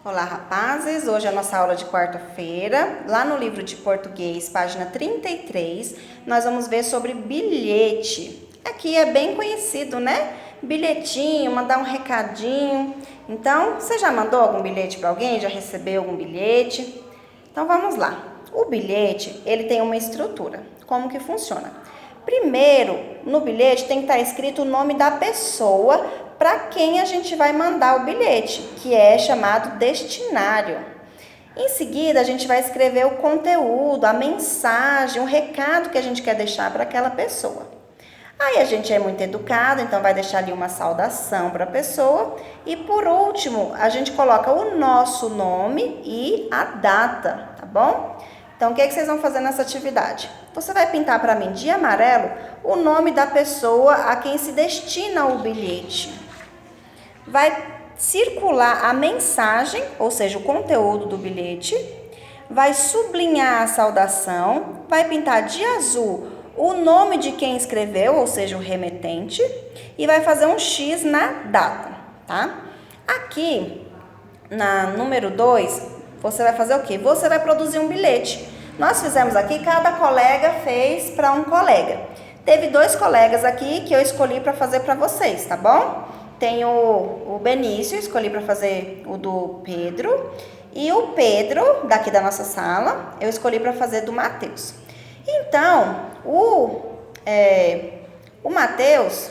Olá, rapazes! Hoje é a nossa aula de quarta-feira. Lá no livro de português, página 33, nós vamos ver sobre bilhete. Aqui é bem conhecido, né? Bilhetinho, mandar um recadinho. Então, você já mandou algum bilhete para alguém? Já recebeu algum bilhete? Então, vamos lá. O bilhete, ele tem uma estrutura. Como que funciona? Primeiro, no bilhete tem que estar escrito o nome da pessoa para quem a gente vai mandar o bilhete, que é chamado destinário. Em seguida, a gente vai escrever o conteúdo, a mensagem, o recado que a gente quer deixar para aquela pessoa. Aí a gente é muito educado, então vai deixar ali uma saudação para a pessoa. E por último, a gente coloca o nosso nome e a data, tá bom? Então, o que vocês vão fazer nessa atividade? Você vai pintar para mim de amarelo o nome da pessoa a quem se destina o bilhete. Vai circular a mensagem, ou seja, o conteúdo do bilhete. Vai sublinhar a saudação. Vai pintar de azul o nome de quem escreveu, ou seja, o remetente. E vai fazer um X na data, tá? Aqui, na número 2, você vai fazer o quê? Você vai produzir um bilhete. Nós fizemos aqui, cada colega fez para um colega. Teve 2 colegas aqui que eu escolhi para fazer para vocês, tá bom? Tem o Benício, escolhi para fazer o do Pedro. E o Pedro, daqui da nossa sala, eu escolhi para fazer do Matheus. Então, o Matheus,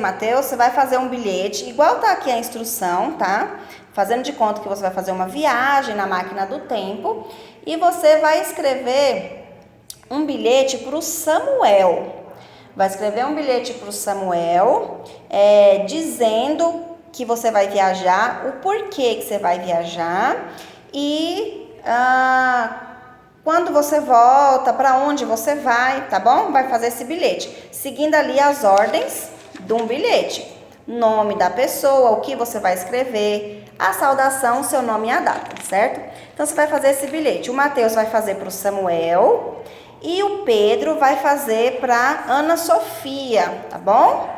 Matheus, você vai fazer um bilhete, igual tá aqui a instrução, tá? Fazendo de conta que você vai fazer uma viagem na máquina do tempo. E você vai escrever um bilhete para o Samuel. Vai escrever um bilhete para o Samuel, dizendo que você vai viajar, o porquê que você vai viajar e quando você volta, para onde você vai, tá bom? Vai fazer esse bilhete, seguindo ali as ordens de um bilhete. Nome da pessoa, o que você vai escrever, a saudação, seu nome e a data, certo? Então, você vai fazer esse bilhete. O Matheus vai fazer para o Samuel e o Pedro vai fazer para Ana Sofia, tá bom?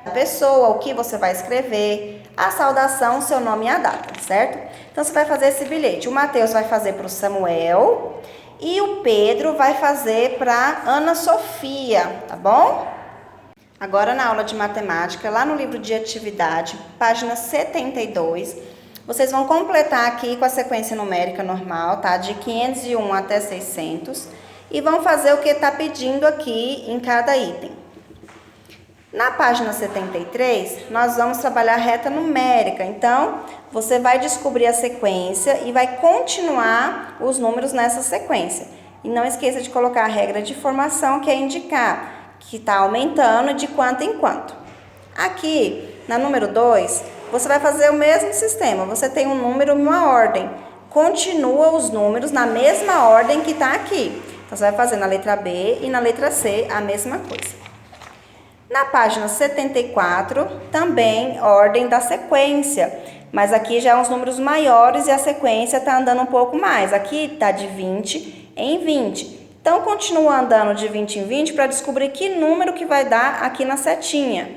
A pessoa, o que você vai escrever, a saudação, seu nome e a data, certo? Então, você vai fazer esse bilhete. O Matheus vai fazer para o Samuel e o Pedro vai fazer para Ana Sofia, tá bom? Agora, na aula de matemática, lá no livro de atividade, página 72, vocês vão completar aqui com a sequência numérica normal, tá? De 501 até 600 e vão fazer o que está pedindo aqui em cada item. Na página 73, nós vamos trabalhar reta numérica, então você vai descobrir a sequência e vai continuar os números nessa sequência. E não esqueça de colocar a regra de formação, que é indicar que está aumentando de quanto em quanto. Aqui, na número 2, você vai fazer o mesmo sistema. Você tem um número e uma ordem. Continua os números na mesma ordem que está aqui. Então, você vai fazer na letra B e na letra C a mesma coisa. Na página 74, também ordem da sequência. Mas aqui já são os números maiores e a sequência está andando um pouco mais. Aqui está de 20 em 20. Então, continua andando de 20 em 20 para descobrir que número que vai dar aqui na setinha.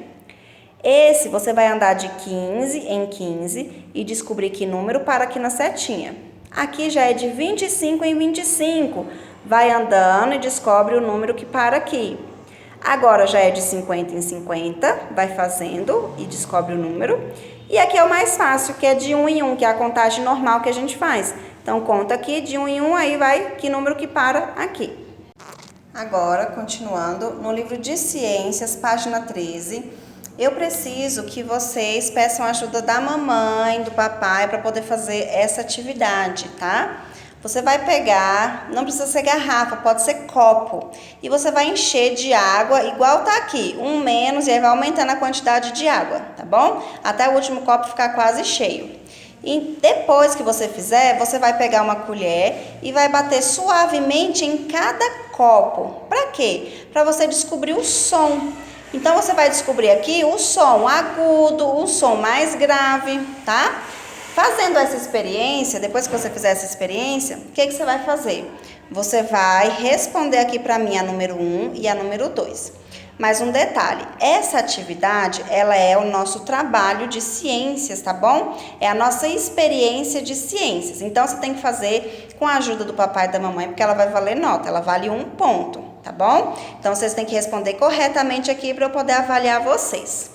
Esse você vai andar de 15 em 15 e descobrir que número para aqui na setinha. Aqui já é de 25 em 25. Vai andando e descobre o número que para aqui. Agora já é de 50 em 50. Vai fazendo e descobre o número. E aqui é o mais fácil, que é de 1 em 1, que é a contagem normal que a gente faz. Então, conta aqui de 1 em 1, aí vai que número que para aqui. Agora, continuando, no livro de ciências, página 13, eu preciso que vocês peçam ajuda da mamãe, do papai, para poder fazer essa atividade, tá? Você vai pegar, não precisa ser garrafa, pode ser copo. E você vai encher de água, igual tá aqui, um menos, e aí vai aumentando a quantidade de água, tá bom? Até o último copo ficar quase cheio. E depois que você fizer, você vai pegar uma colher e vai bater suavemente em cada copo. Para quê? Para você descobrir o som. Então, você vai descobrir aqui o som agudo, o som mais grave, tá? Fazendo essa experiência, depois que você fizer essa experiência, o que você vai fazer? Você vai responder aqui para mim a número 1 e a número 2. Mas um detalhe, essa atividade, ela é o nosso trabalho de ciências, tá bom? É a nossa experiência de ciências. Então, você tem que fazer com a ajuda do papai e da mamãe, porque ela vai valer nota, ela vale 1 ponto, tá bom? Então, vocês têm que responder corretamente aqui para eu poder avaliar vocês.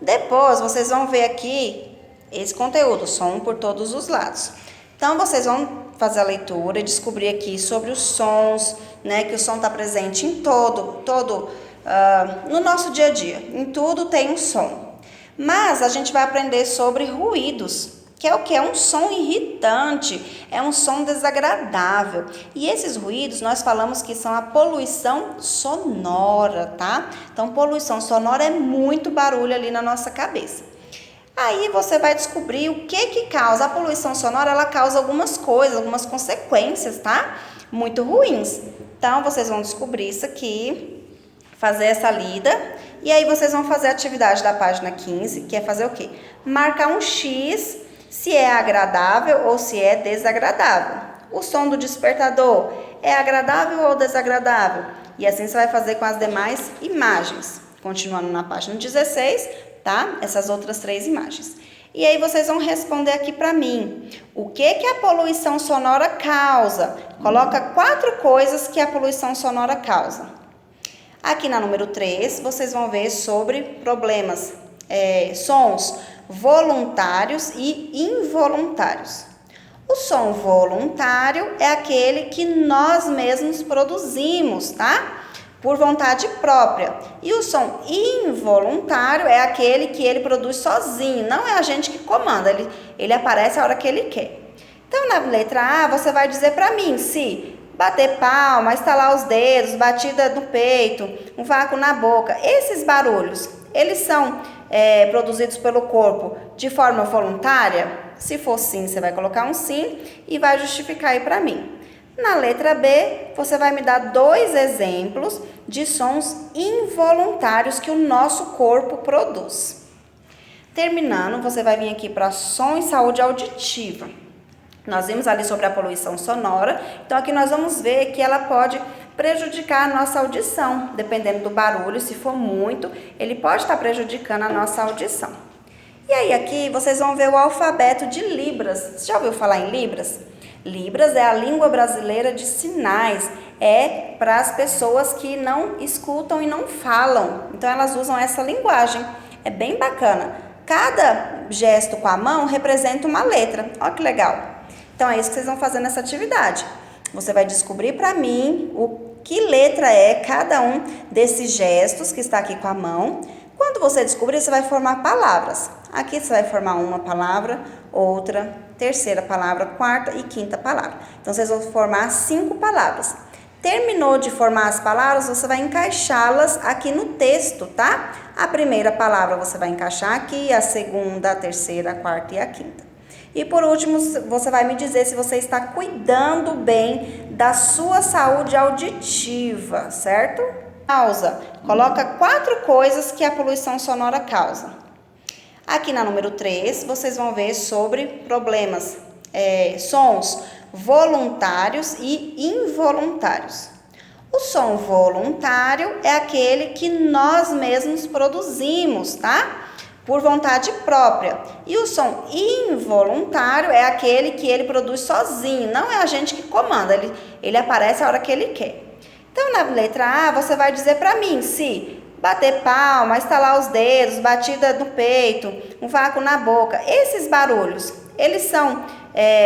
Depois, vocês vão ver aqui esse conteúdo, som por todos os lados. Então, vocês vão fazer a leitura e descobrir aqui sobre os sons, né? Que o som está presente em no nosso dia a dia. Em tudo tem um som. Mas a gente vai aprender sobre ruídos, que é o que? É um som irritante, é um som desagradável. E esses ruídos nós falamos que são a poluição sonora, tá? Então, poluição sonora é muito barulho ali na nossa cabeça. Aí você vai descobrir o que causa. A poluição sonora, ela causa algumas coisas, algumas consequências, tá? Muito ruins. Então, vocês vão descobrir isso aqui, fazer essa lida, e aí vocês vão fazer a atividade da página 15, que é fazer o quê? Marcar um X se é agradável ou se é desagradável. O som do despertador é agradável ou desagradável? E assim você vai fazer com as demais imagens. Continuando na página 16, tá? Essas outras 3 imagens. E aí vocês vão responder aqui para mim. O que a poluição sonora causa? Coloca 4 coisas que a poluição sonora causa. Aqui na número 3, vocês vão ver sobre problemas, sons voluntários e involuntários. O som voluntário é aquele que nós mesmos produzimos, tá? Por vontade própria. E o som involuntário é aquele que ele produz sozinho, não é a gente que comanda, ele aparece a hora que ele quer. Então, na letra A, você vai dizer para mim se bater palma, estalar os dedos, batida no peito, um vácuo na boca, esses barulhos, eles são produzidos pelo corpo de forma voluntária? Se for sim, você vai colocar um sim e vai justificar aí para mim. Na letra B, você vai me dar 2 exemplos de sons involuntários que o nosso corpo produz. Terminando, você vai vir aqui para som e saúde auditiva. Nós vimos ali sobre a poluição sonora, então aqui nós vamos ver que ela pode prejudicar a nossa audição, dependendo do barulho, se for muito, ele pode estar prejudicando a nossa audição. E aí aqui vocês vão ver o alfabeto de Libras. Você já ouviu falar em Libras? Libras é a língua brasileira de sinais, é para as pessoas que não escutam e não falam, então elas usam essa linguagem, é bem bacana. Cada gesto com a mão representa uma letra, olha que legal. Então é isso que vocês vão fazer nessa atividade. Você vai descobrir para mim o que letra é cada um desses gestos que está aqui com a mão. Quando você descobrir, você vai formar palavras. Aqui você vai formar uma palavra, outra, terceira palavra, quarta e quinta palavra. Então, vocês vão formar 5 palavras. Terminou de formar as palavras, você vai encaixá-las aqui no texto, tá? A primeira palavra você vai encaixar aqui, a segunda, a terceira, a quarta e a quinta. E por último, você vai me dizer se você está cuidando bem da sua saúde auditiva, certo? Causa. Coloca 4 coisas que a poluição sonora causa. Aqui na número 3, vocês vão ver sobre problemas, sons voluntários e involuntários. O som voluntário é aquele que nós mesmos produzimos, tá? Por vontade própria. E o som involuntário é aquele que ele produz sozinho, não é a gente que comanda, ele aparece a hora que ele quer. Então, na letra A, você vai dizer para mim se bater palma, estalar os dedos, batida no peito, um vácuo na boca, esses barulhos, eles são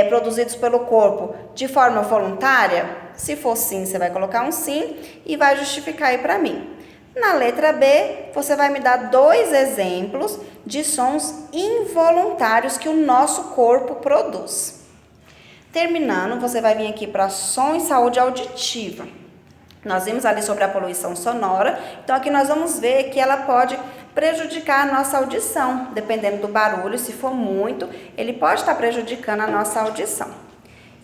produzidos pelo corpo de forma voluntária? Se for sim, você vai colocar um sim e vai justificar aí para mim. Na letra B, você vai me dar 2 exemplos de sons involuntários que o nosso corpo produz. Terminando, você vai vir aqui para som e saúde auditiva. Nós vimos ali sobre a poluição sonora, então aqui nós vamos ver que ela pode prejudicar a nossa audição, dependendo do barulho, se for muito, ele pode estar prejudicando a nossa audição.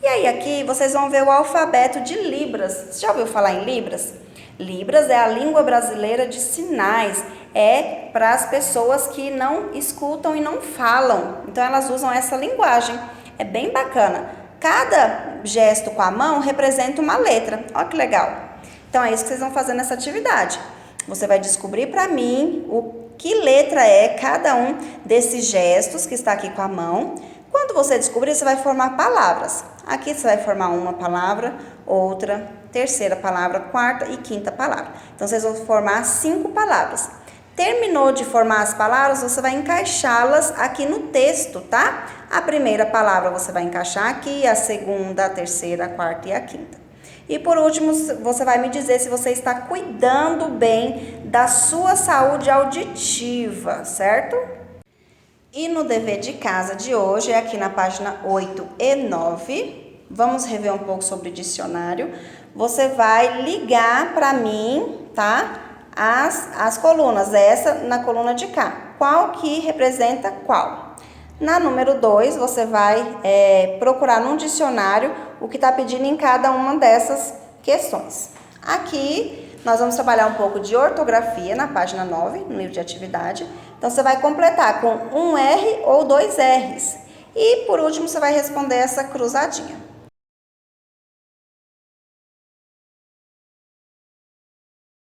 E aí aqui vocês vão ver o alfabeto de Libras. Você já ouviu falar em Libras? Libras é a língua brasileira de sinais, é para as pessoas que não escutam e não falam, então elas usam essa linguagem, é bem bacana. Cada gesto com a mão representa uma letra, olha que legal. Então, é isso que vocês vão fazer nessa atividade. Você vai descobrir para mim o que letra é cada um desses gestos que está aqui com a mão. Quando você descobrir, você vai formar palavras. Aqui você vai formar uma palavra, outra, terceira palavra, quarta e quinta palavra. Então, vocês vão formar 5 palavras. Terminou de formar as palavras, você vai encaixá-las aqui no texto, tá? A primeira palavra você vai encaixar aqui, a segunda, a terceira, a quarta e a quinta. E por último, você vai me dizer se você está cuidando bem da sua saúde auditiva, certo? E no dever de casa de hoje, é aqui na página 8 e 9, vamos rever um pouco sobre o dicionário. Você vai ligar para mim, tá? As colunas, essa na coluna de cá. Qual que representa qual? Na número 2, você vai procurar num dicionário o que está pedindo em cada uma dessas questões. Aqui, nós vamos trabalhar um pouco de ortografia na página 9, no livro de atividade. Então, você vai completar com um R ou 2 R's. E, por último, você vai responder essa cruzadinha.